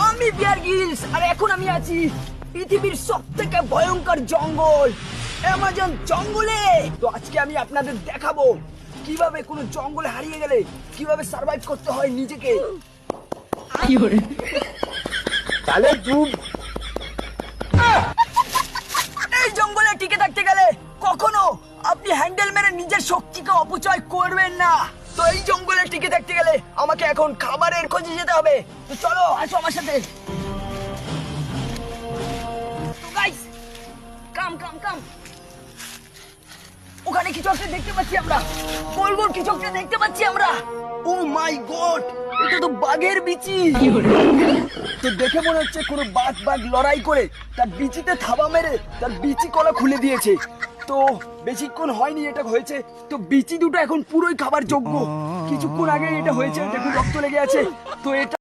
আমি Bear Grylls, আর এখন আমি আছি পৃথিবীর সবথেকে ভয়ঙ্কর জঙ্গল, অ্যামাজন জঙ্গলে। তো আজকে আমি আপনাদের দেখাবো কিভাবে কোনো জঙ্গলে হারিয়ে গেলে কিভাবে সার্ভাইভ করতে হয় নিজেকে। তাহলে এই জঙ্গলে টিকে থাকতে গেলে কখনো আপনি হ্যান্ডেল মেরে নিজের শক্তিকে অপচয় করবেন না। তো এই জঙ্গলে টিকে থাকতে গেলে আমাকে এখন খাবারের খোঁজে যেতে হবে। তো চলো আসো আমার সাথে। তো গাইস, কাম কাম কাম। ওখানে কিছু একটা দেখতে পাচ্ছি আমরা, গোল গোল কিছু একটা দেখতে পাচ্ছি আমরা। ও মাই গড, এটা তো বাঘের বিচি। তো দেখে মনে হচ্ছে কোনো বাঘ লড়াই করে তার বিচিতে থাবা মেরে তার বিচি কলা খুলে দিয়েছে। তো বেশিক্ষণ হয়নি এটা হয়েছে, তো বিচি দুটো এখন পুরোই খাবার যোগ্য। কিছুক্ষণ আগে এটা হয়েছে, দেখুন রক্ত লেগে আছে। তো এটা